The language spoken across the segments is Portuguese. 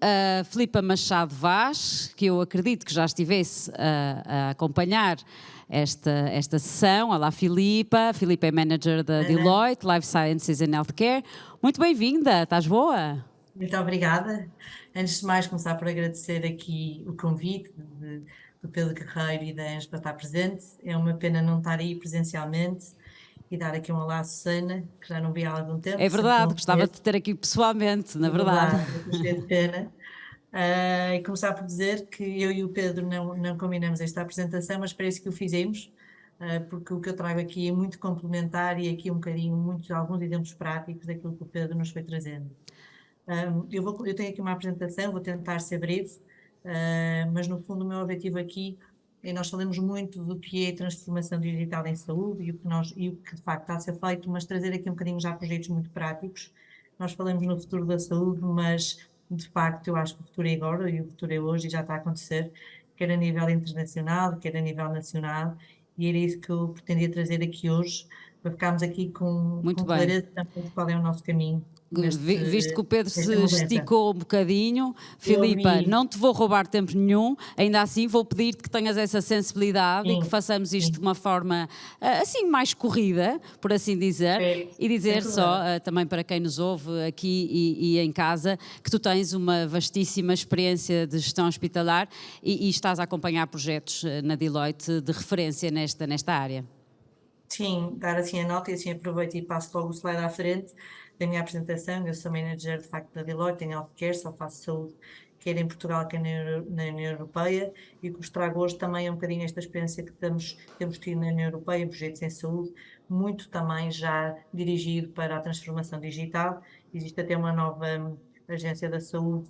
a Filipa Machado Vaz, que eu acredito que já estivesse a acompanhar esta sessão. Olá, Filipa. Filipa é Manager da Deloitte, Life Sciences and Healthcare. Muito bem-vinda, estás boa? Muito obrigada. Antes de mais, começar por agradecer aqui o convite do Pedro Guerreiro e da Ange para estar presente. É uma pena não estar aí presencialmente e dar aqui um olá à Susana, que já não vi há algum tempo, É sempre verdade, bom gostava de ver. te ter aqui pessoalmente, na É verdade. verdade, estou cheia de pena. E começar por dizer que eu e o Pedro não combinamos esta apresentação, mas parece que o fizemos, porque o que eu trago aqui é muito complementar e aqui um bocadinho, alguns exemplos práticos daquilo que o Pedro nos foi trazendo. Eu tenho aqui uma apresentação, vou tentar ser breve, mas no fundo o meu objetivo aqui é nós falamos muito do que é transformação digital em saúde e o que de facto está a ser feito, mas trazer aqui um bocadinho já projetos muito práticos. Nós falamos no futuro da saúde, mas de facto eu acho que o futuro é agora e o futuro é hoje e já está a acontecer, quer a nível internacional, quer a nível nacional, e era isso que eu pretendia trazer aqui hoje, para ficarmos aqui Muito com bem. clareza também de qual é o nosso caminho Visto que o Pedro nesta se mudança. esticou um bocadinho, Eu Filipa, vi, não te vou roubar tempo nenhum, ainda assim vou pedir-te que tenhas essa sensibilidade e que sim, façamos isto de sim, uma forma assim mais corrida, por assim dizer, perfeito, e sem dizer só problema. também para quem nos ouve aqui e em casa que tu tens uma vastíssima experiência de gestão hospitalar e estás a acompanhar projetos na Deloitte de referência nesta área. Sim, dar assim a nota e assim aproveito e passo logo o slide à frente da minha apresentação. Eu sou manager de facto da Deloitte, tenho healthcare, só faço saúde, quer em Portugal, quer na União Europeia, e o que vos trago hoje também é um bocadinho esta experiência que temos tido na União Europeia, em projetos em saúde, muito também já dirigido para a transformação digital. Existe até uma nova agência da saúde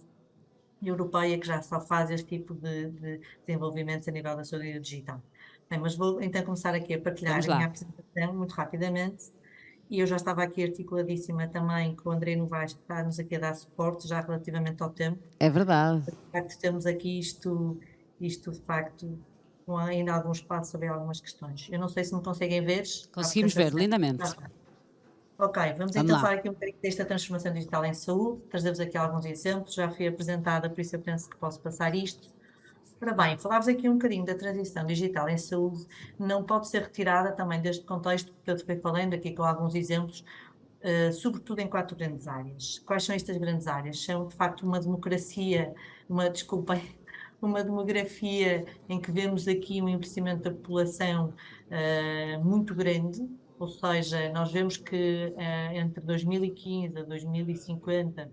europeia que já só faz este tipo de desenvolvimentos a nível da saúde digital. Bem, mas vou então começar aqui a partilhar Vamos a minha lá. apresentação muito rapidamente. E eu já estava aqui articuladíssima também com o André Novaes, que está-nos aqui a dar suporte já relativamente ao tempo. É verdade. De facto, temos aqui isto de facto, com ainda algum espaço sobre algumas questões. Eu não sei se me conseguem ver a Conseguimos ver apresentação. Já lindamente. está. Ok, vamos Vamos então lá. falar aqui um bocadinho desta transformação digital em saúde, trazer-vos aqui alguns exemplos, já fui apresentada, por isso eu penso que posso passar isto. Ora bem, falar-vos aqui um bocadinho da transição digital em saúde, não pode ser retirada também deste contexto que eu te fui falando aqui com alguns exemplos, sobretudo em 4 grandes áreas. Quais são estas grandes áreas? São de facto uma democracia, desculpem, uma demografia em que vemos aqui um investimento da população muito grande, ou seja, nós vemos que entre 2015 a 2050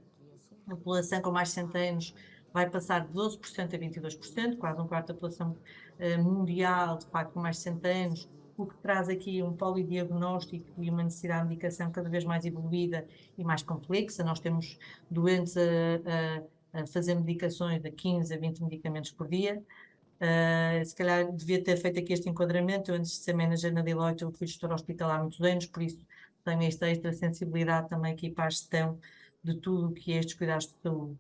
a população com mais de 60 anos vai passar de 12% a 22%, quase um quarto da população mundial, de facto, com mais de 60 anos, o que traz aqui um polidiagnóstico e uma necessidade de medicação cada vez mais evoluída e mais complexa. Nós temos doentes a fazer medicações de 15 a 20 medicamentos por dia. Se calhar devia ter feito aqui este enquadramento. Eu, antes de ser manager na Deloitte, eu fui gestora hospitalar há muitos anos, por isso tenho esta extra sensibilidade também aqui para a gestão de tudo o que é estes cuidados de saúde.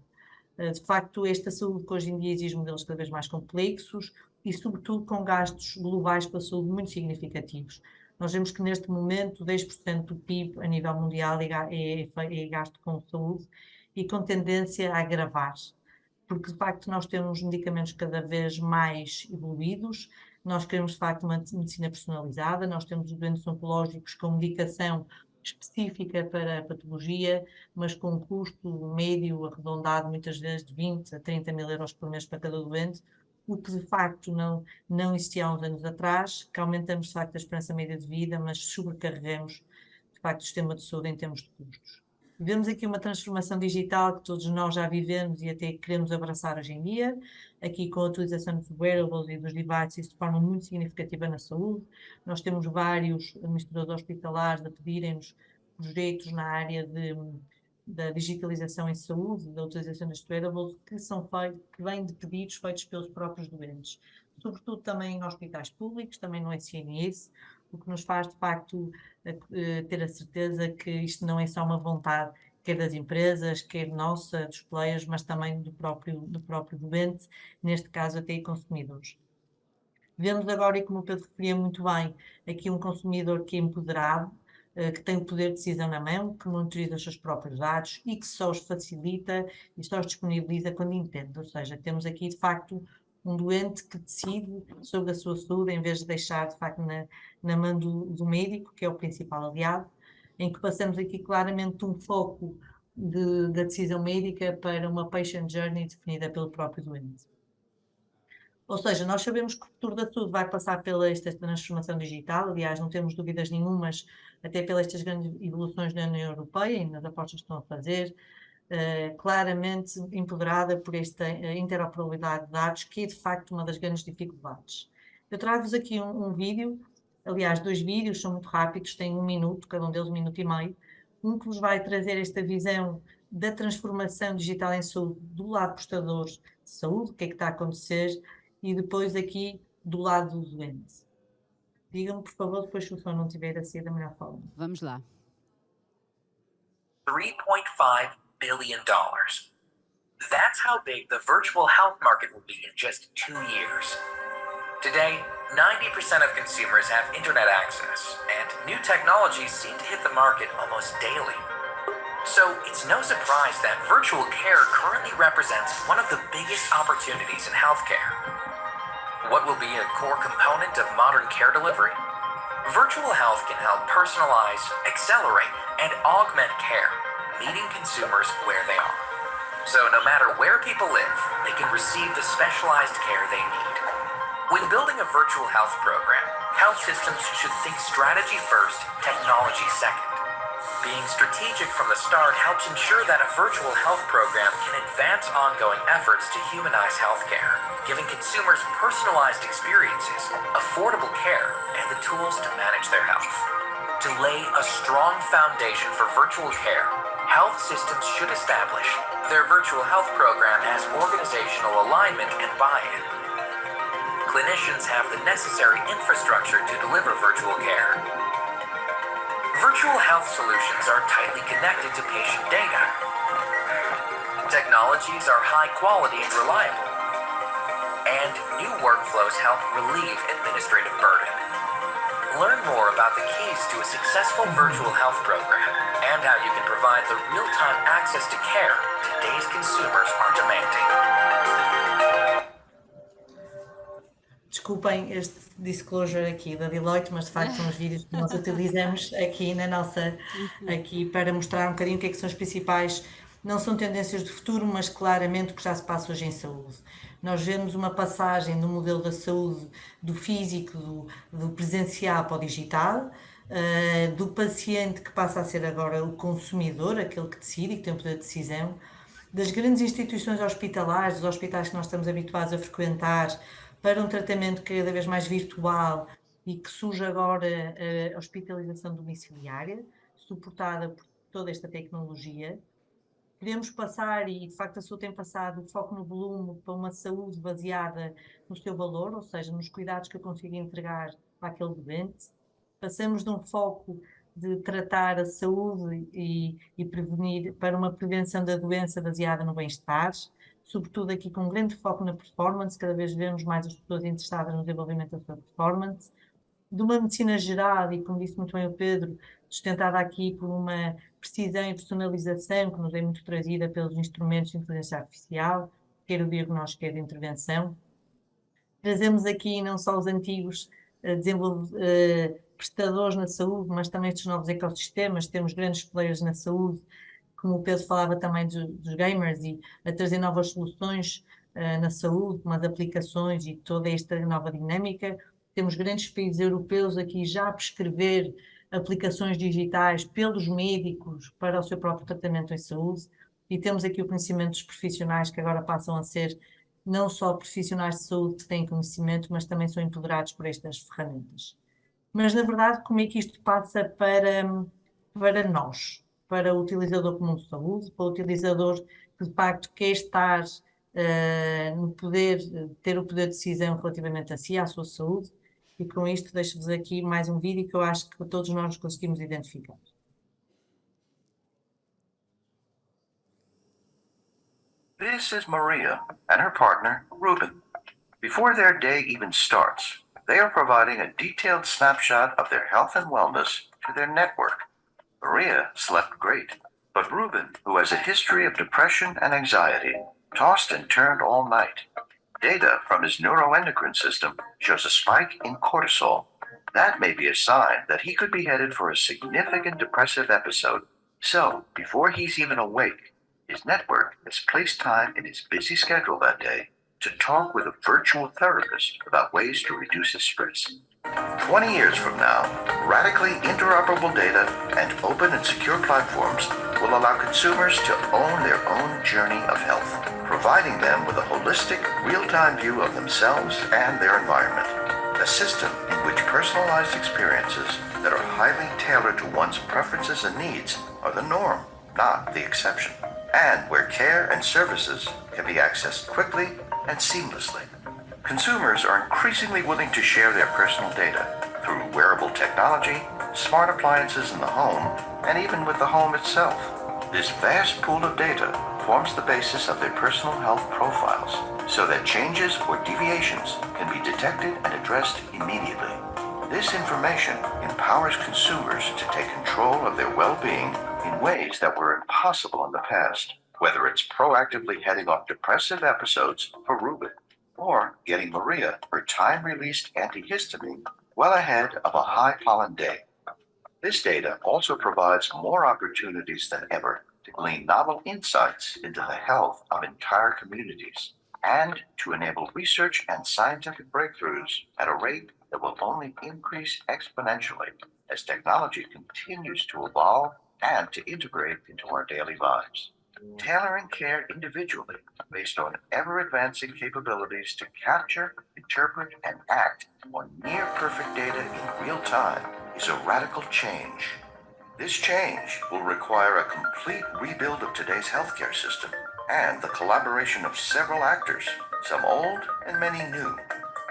De facto, esta saúde que hoje em dia exige modelos cada vez mais complexos e, sobretudo, com gastos globais pela saúde muito significativos. Nós vemos que neste momento 10% do PIB a nível mundial é gasto com saúde e com tendência a agravar, porque de facto nós temos medicamentos cada vez mais evoluídos, nós queremos de facto uma medicina personalizada, nós temos doentes oncológicos com medicação específica para a patologia, mas com um custo médio arredondado muitas vezes de 20 a 30 mil euros por mês para cada doente, o que de facto não existia há uns anos atrás, que aumentamos de facto a esperança média de vida, mas sobrecarregamos de facto o sistema de saúde em termos de custos. Vemos aqui uma transformação digital que todos nós já vivemos e até queremos abraçar hoje em dia, aqui com a utilização dos wearables e dos devices de forma muito significativa na saúde. Nós temos vários administradores hospitalares a pedirem-nos projetos na área da digitalização em saúde, da utilização dos wearables, que vêm de pedidos feitos pelos próprios doentes. Sobretudo também em hospitais públicos, também no SNS, o que nos faz de facto ter a certeza que isto não é só uma vontade, quer das empresas, quer nossa, dos players, mas também do próprio doente, neste caso até consumidores. Vemos agora, e como o Pedro referia muito bem, aqui um consumidor que é empoderado, que tem o poder de decisão na mão, que monitoriza os seus próprios dados e que só os facilita e só os disponibiliza quando entende. Ou seja, temos aqui, de facto, um doente que decide sobre a sua saúde em vez de deixar, de facto, na mão do médico, que é o principal aliado, em que passamos aqui claramente um foco da decisão médica para uma patient journey definida pelo próprio doente. Ou seja, nós sabemos que o futuro da saúde vai passar pela esta transformação digital, aliás, não temos dúvidas nenhumas, até pelas estas grandes evoluções da União Europeia e nas apostas que estão a fazer, claramente empoderada por esta interoperabilidade de dados, que é de facto uma das grandes dificuldades. Eu trago-vos aqui um vídeo, aliás, 2 vídeos, são muito rápidos, têm 1 minuto, cada um deles 1 minuto e meio, um que vos vai trazer esta visão da transformação digital em saúde do lado prestadores de saúde, o que é que está a acontecer, e depois aqui do lado do doente. Digam-me, por favor, depois se o som não tiver a ser da melhor forma. Vamos lá. $3.5 billion. That's how big the virtual health market will be in just 2 years. Today, 90% of consumers have internet access, and new technologies seem to hit the market almost daily. So it's no surprise that virtual care currently represents one of the biggest opportunities in healthcare. What will be a core component of modern care delivery? Virtual health can help personalize, accelerate, and augment care, meeting consumers where they are. So no matter where people live, they can receive the specialized care they need. When building a virtual health program, health systems should think strategy first, technology second. Being strategic from the start helps ensure that a virtual health program can advance ongoing efforts to humanize healthcare, giving consumers personalized experiences, affordable care, and the tools to manage their health. To lay a strong foundation for virtual care, health systems should establish their virtual health program as organizational alignment and buy-in. Clinicians have the necessary infrastructure to deliver virtual care. Virtual health solutions are tightly connected to patient data. Technologies are high quality and reliable. And new workflows help relieve administrative burden. Learn more about the keys to a successful virtual health program and how you can provide the real-time access to care today's consumers are demanding. Desculpem este disclosure aqui da Deloitte, mas de facto são os vídeos que nós utilizamos aqui na nossa, aqui para mostrar um bocadinho o que é que são os principais, não são tendências do futuro, mas claramente o que já se passa hoje em saúde. Nós vemos uma passagem no modelo da saúde do físico, do presencial para o digital, do paciente que passa a ser agora o consumidor, aquele que decide e que tem o poder de decisão, das grandes instituições hospitalares, dos hospitais que nós estamos habituados a frequentar, para um tratamento cada vez mais virtual e que surge agora a hospitalização domiciliária, suportada por toda esta tecnologia. Queremos passar, e de facto a saúde tem passado, o foco no volume para uma saúde baseada no seu valor, ou seja, nos cuidados que eu consigo entregar para aquele doente. Passamos de um foco de tratar a saúde e prevenir para uma prevenção da doença baseada no bem-estar, sobretudo aqui com um grande foco na performance, cada vez vemos mais as pessoas interessadas no desenvolvimento da sua performance, de uma medicina geral, e como disse muito bem o Pedro, sustentada aqui por uma precisão e personalização que nos é muito trazida pelos instrumentos de inteligência artificial, quer o diagnóstico, quer a intervenção. Trazemos aqui não só os antigos prestadores na saúde, mas também estes novos ecossistemas, temos grandes players na saúde, como o Pedro falava também dos gamers, e a trazer novas soluções na saúde, como as aplicações e toda esta nova dinâmica. Temos grandes países europeus aqui já a prescrever aplicações digitais pelos médicos para o seu próprio tratamento em saúde, e temos aqui o conhecimento dos profissionais que agora passam a ser não só profissionais de saúde que têm conhecimento, mas também são empoderados por estas ferramentas. Mas, na verdade, como é que isto passa para nós? Para o utilizador comum de saúde, para o utilizador que de facto quer estar no poder, ter o poder de decisão relativamente a si, à sua saúde, e com isto deixo-vos aqui mais um vídeo que eu acho que todos nós conseguimos identificar. This is Maria and her partner, Ruben. Before their day even starts, they are providing a detailed snapshot of their health and wellness to their network Maria slept great, but Ruben, who has a history of depression and anxiety, tossed and turned all night. Data from his neuroendocrine system shows a spike in cortisol. That may be a sign that he could be headed for a significant depressive episode. So, before he's even awake, his network has placed time in his busy schedule that day to talk with a virtual therapist about ways to reduce his stress. 20 years from now, radically interoperable data and open and secure platforms will allow consumers to own their own journey of health, providing them with a holistic, real-time view of themselves and their environment. A system in which personalized experiences that are highly tailored to one's preferences and needs are the norm, not the exception, and where care and services can be accessed quickly and seamlessly. Consumers are increasingly willing to share their personal data through wearable technology, smart appliances in the home, and even with the home itself. This vast pool of data forms the basis of their personal health profiles, so that changes or deviations can be detected and addressed immediately. This information empowers consumers to take control of their well-being in ways that were impossible in the past, whether it's proactively heading off depressive episodes for Ruben, or getting Maria her time-released antihistamine well ahead of a high-pollen day. This data also provides more opportunities than ever to glean novel insights into the health of entire communities and to enable research and scientific breakthroughs at a rate that will only increase exponentially as technology continues to evolve and to integrate into our daily lives. Tailoring care individually based on ever-advancing capabilities to capture, interpret, and act on near-perfect data in real time is a radical change. This change will require a complete rebuild of today's healthcare system and the collaboration of several actors, some old and many new.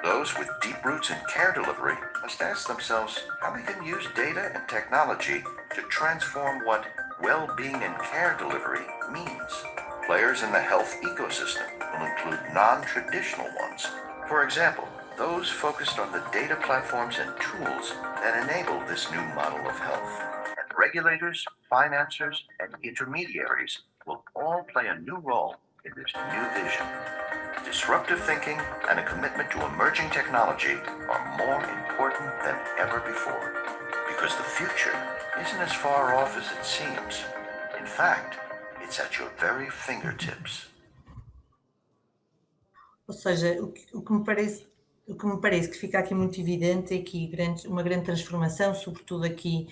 Those with deep roots in care delivery must ask themselves how they can use data and technology to transform what well-being and care delivery means. Players in the health ecosystem will include non-traditional ones. For example, those focused on the data platforms and tools that enable this new model of health. And regulators, financiers, and intermediaries will all play a new role in this new vision. Disruptive thinking and a commitment to emerging technology are more important than ever before, because the future isn't as far off as it seems. In fact, it's at your very fingertips. Ou seja, o que me parece que fica aqui muito evidente é que uma grande transformação, sobretudo aqui,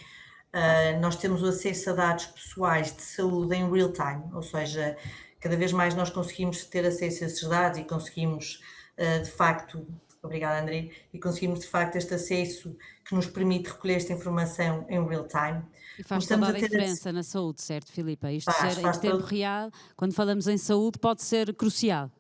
nós temos o acesso a dados pessoais de saúde em real time, ou seja, cada vez mais nós conseguimos ter acesso a esses dados e conseguimos, de facto, obrigada André, e conseguimos de facto este acesso que nos permite recolher esta informação em real time. E faz toda a diferença na saúde, certo, Filipa? Isto ser em tempo real, quando falamos em saúde, pode ser crucial.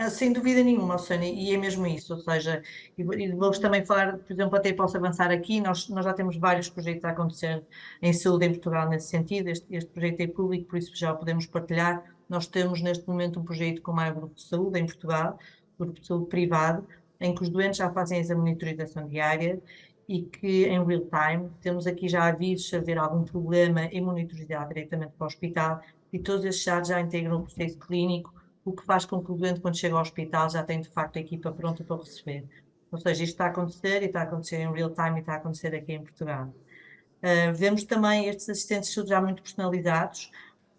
Sem dúvida nenhuma, Sónia, e é mesmo isso, ou seja, e vou-vos também falar, por exemplo, até posso avançar aqui, nós já temos vários projetos a acontecer em saúde em Portugal nesse sentido, este projeto é público, por isso já o podemos partilhar. Nós temos neste momento um projeto com o maior grupo de saúde em Portugal, grupo de saúde privado, em que os doentes já fazem essa monitorização diária e que em real time temos aqui já avisos se haver algum problema e monitorizar diretamente para o hospital e todos esses dados já integram o processo clínico, o que faz com que o doente, quando chega ao hospital, já tem de facto a equipa pronta para o receber. Ou seja, isto está a acontecer e está a acontecer em real time e está a acontecer aqui em Portugal. Vemos também estes assistentes de saúde já muito personalizados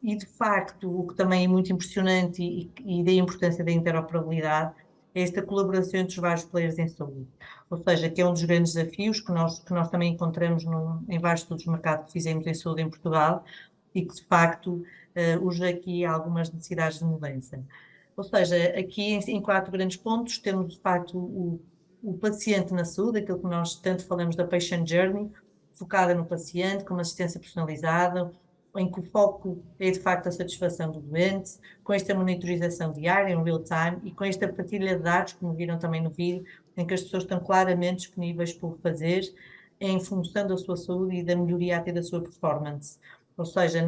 e, de facto, o que também é muito impressionante e da importância da interoperabilidade é esta colaboração entre os vários players em saúde. Ou seja, que é um dos grandes desafios que nós também encontramos em vários estudos de mercado que fizemos em saúde em Portugal e que, de facto, urge aqui algumas necessidades de mudança. Ou seja, aqui em 4 grandes pontos temos, de facto, o paciente na saúde, aquilo que nós tanto falamos da patient journey, focada no paciente, com uma assistência personalizada, em que o foco é, de facto, a satisfação do doente, com esta monitorização diária, em real time, e com esta partilha de dados, como viram também no vídeo, em que as pessoas estão claramente disponíveis para o fazer, em função da sua saúde e da melhoria até da sua performance. Ou seja,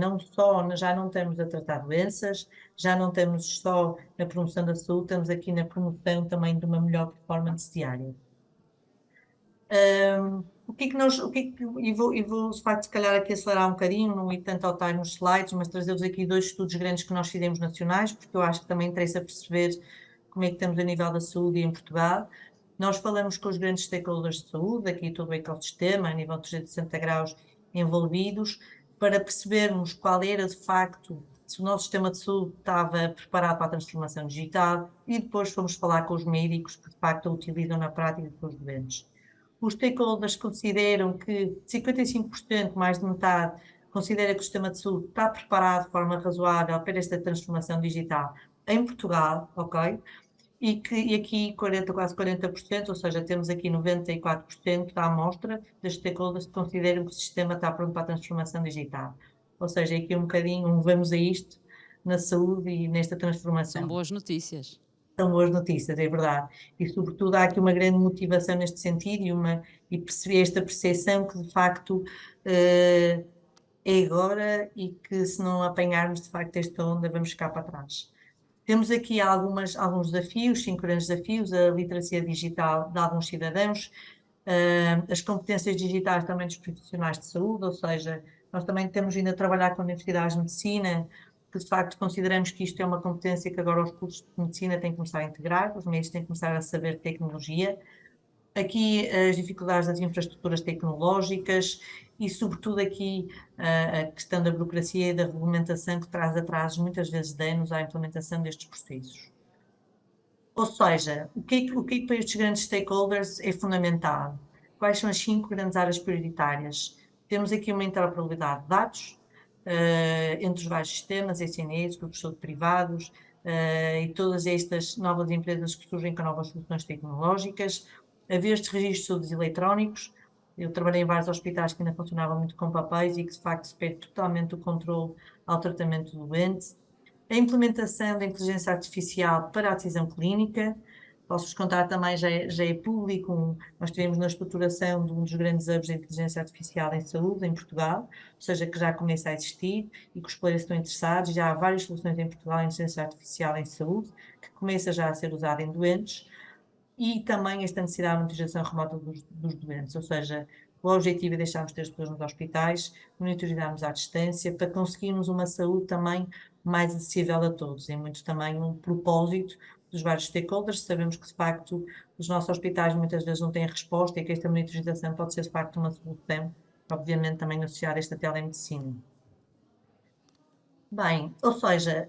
já não estamos a tratar doenças, já não estamos só na promoção da saúde, estamos aqui na promoção também de uma melhor performance diária. O que é que nós, e vou de facto se calhar aqui acelerar um bocadinho, não ir tanto ao time nos slides, mas trazer-vos aqui 2 estudos grandes que nós fizemos nacionais, porque eu acho que também interessa perceber como é que estamos a nível da saúde em Portugal. Nós falamos com os grandes stakeholders de saúde, aqui todo o ecossistema, a nível de 360 graus envolvidos, para percebermos qual era de facto, se o nosso sistema de saúde estava preparado para a transformação digital, e depois fomos falar com os médicos que de facto a utilizam na prática com os doentes. Os stakeholders consideram que 55%, mais de metade, considera que o sistema de saúde está preparado de forma razoável para esta transformação digital em Portugal, ok? E aqui 40, quase 40%, ou seja, temos aqui 94% da amostra das stakeholders que consideram que o sistema está pronto para a transformação digital. Ou seja, aqui um bocadinho, vamos a isto na saúde e nesta transformação. São boas notícias. São boas notícias, é verdade. E, sobretudo, há aqui uma grande motivação neste sentido e perceber esta percepção que, de facto, é agora e que, se não apanharmos, de facto, esta onda, vamos ficar para trás. Temos aqui alguns desafios, 5 grandes desafios: a literacia digital de alguns cidadãos, as competências digitais também dos profissionais de saúde, ou seja, nós também temos vindo a trabalhar com universidades de medicina, que de facto consideramos que isto é uma competência que agora os cursos de medicina têm que começar a integrar, os médicos têm que começar a saber tecnologia. Aqui as dificuldades das infraestruturas tecnológicas e, sobretudo, aqui a questão da burocracia e da regulamentação que traz atrasos, muitas vezes de anos, à implementação destes processos. Ou seja, o que é que para estes grandes stakeholders é fundamental? Quais são as 5 grandes áreas prioritárias? Temos aqui uma interoperabilidade de dados entre os vários sistemas, SNS, grupos de saúde privados e todas estas novas empresas que surgem com novas soluções tecnológicas. Haver estes registros de saúde eletrónicos. Eu trabalhei em vários hospitais que ainda funcionavam muito com papéis e que de facto se perde totalmente o controle ao tratamento do doente. A implementação da inteligência artificial para a decisão clínica. Posso-vos contar também, já é público, nós tivemos na estruturação de um dos grandes hubs da inteligência artificial em saúde, em Portugal, ou seja, que já começa a existir e que os players estão interessados. Já há várias soluções em Portugal em inteligência artificial em saúde, que começa já a ser usada em doentes, e também esta necessidade de monitorização remota dos doentes, ou seja, o objetivo é deixarmos de ter as pessoas nos hospitais, monitorizarmos à distância, para conseguirmos uma saúde também mais acessível a todos. É muito também um propósito dos vários stakeholders. Sabemos que, de facto, os nossos hospitais muitas vezes não têm resposta e que esta monitorização pode ser, de facto, uma solução, obviamente também associada a esta telemedicina. Bem, ou seja,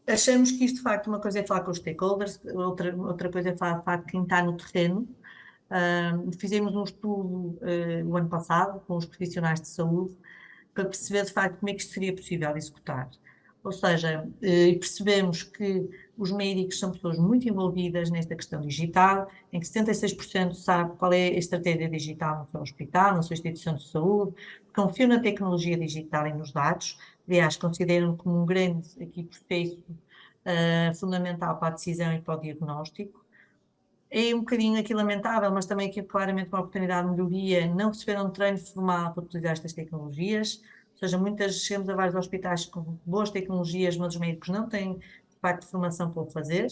achamos que isto, de facto, uma coisa é falar com os stakeholders, outra coisa é falar, de facto, quem está no terreno. Fizemos um estudo o ano passado com os profissionais de saúde para perceber, de facto, como é que isto seria possível executar. Ou seja, percebemos que os médicos são pessoas muito envolvidas nesta questão digital, em que 76% sabe qual é a estratégia digital no seu hospital, na sua instituição de saúde, confiam na tecnologia digital e nos dados. Aliás, consideram como um grande aqui processo fundamental para a decisão e para o diagnóstico. É um bocadinho aqui lamentável, mas também aqui claramente uma oportunidade de melhoria, não receberam um treino formal para utilizar estas tecnologias, ou seja, chegamos a vários hospitais com boas tecnologias, mas os médicos não têm, de facto, formação para o fazer,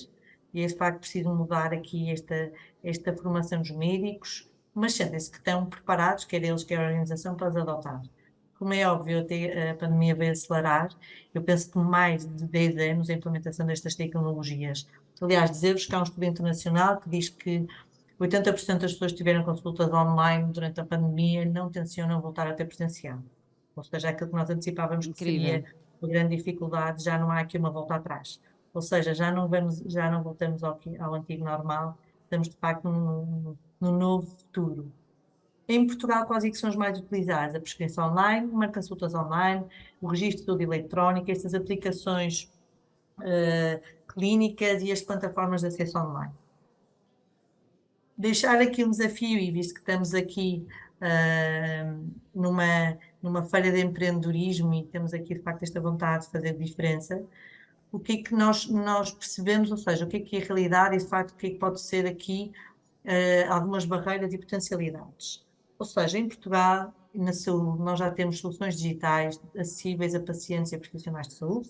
e é, de facto, preciso mudar aqui esta formação dos médicos, mas sentem-se que estão preparados, quer eles, quer a organização, para os adotar. Como é óbvio, até a pandemia veio acelerar, eu penso que mais de 10 anos a implementação destas tecnologias. Aliás, dizer-vos que há um estudo internacional que diz que 80% das pessoas que tiveram consultas online durante a pandemia não tencionam voltar a ter presencial. Ou seja, aquilo que nós antecipávamos que seria uma grande dificuldade, já não há aqui uma volta atrás. Ou seja, já não voltamos ao antigo normal, estamos de facto num novo futuro. Em Portugal, quais é que são os mais utilizados? A prescrição online, uma consultas online, o registro de saúde eletrónica, estas aplicações clínicas e as plataformas de acesso online. Deixar aqui um desafio, e visto que estamos aqui numa feira de empreendedorismo e temos aqui de facto esta vontade de fazer diferença, o que é que nós percebemos, ou seja, o que é a realidade e de facto o que é que pode ser aqui algumas barreiras e potencialidades. Ou seja, em Portugal, na saúde, nós já temos soluções digitais acessíveis a pacientes e a profissionais de saúde.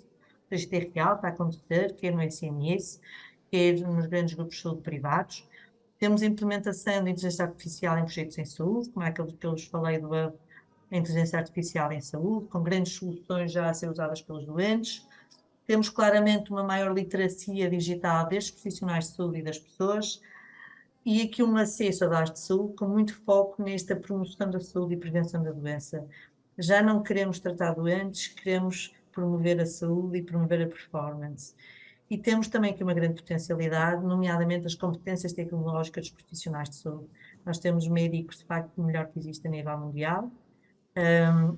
Isto é real, está a acontecer, quer no SNS, quer nos grandes grupos de saúde privados. Temos implementação de inteligência artificial em projetos em saúde, como é aquele que eu vos falei do Hub, a inteligência artificial em saúde, com grandes soluções já a ser usadas pelos doentes. Temos claramente uma maior literacia digital destes profissionais de saúde e das pessoas, e aqui um acesso a dados de saúde com muito foco nesta promoção da saúde e prevenção da doença. Já não queremos tratar doentes, queremos promover a saúde e promover a performance. E temos também aqui uma grande potencialidade, nomeadamente as competências tecnológicas dos profissionais de saúde. Nós temos médicos, de facto, o melhor que existe a nível mundial,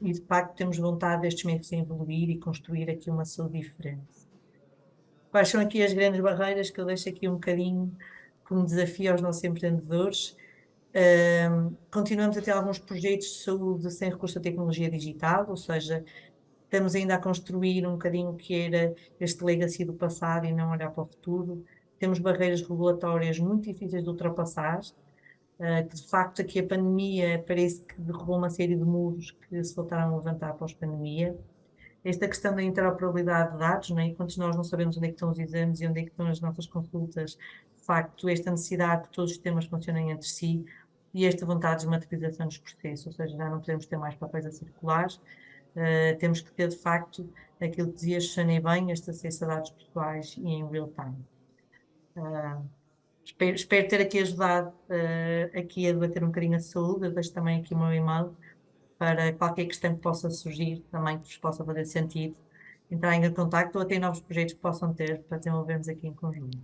e de facto temos vontade destes médicos em evoluir e construir aqui uma saúde diferente. Quais são aqui as grandes barreiras que eu deixo aqui um bocadinho como desafio aos nossos empreendedores? Continuamos a ter alguns projetos de saúde sem recurso à tecnologia digital, ou seja, estamos ainda a construir um bocadinho o que era este legacy do passado e não olhar para o futuro. Temos barreiras regulatórias muito difíceis de ultrapassar, que de facto aqui a pandemia parece que derrubou uma série de muros que se voltaram a levantar pós-pandemia. Esta questão da interoperabilidade de dados, né? Enquanto nós não sabemos onde é que estão os exames e onde é que estão as nossas consultas, de facto, esta necessidade que todos os sistemas funcionem entre si e esta vontade de desmaterialização dos processos, ou seja, já não podemos ter mais papéis a circular, temos que ter, de facto, aquilo que dizia Shane bem, este acesso a dados pessoais e em real time. Espero ter aqui ajudado aqui a debater um bocadinho a saúde. Eu deixo também aqui o meu e-mail para qualquer questão que possa surgir, também que vos possa fazer sentido, entrar em contacto ou até novos projetos que possam ter para desenvolvermos aqui em conjunto.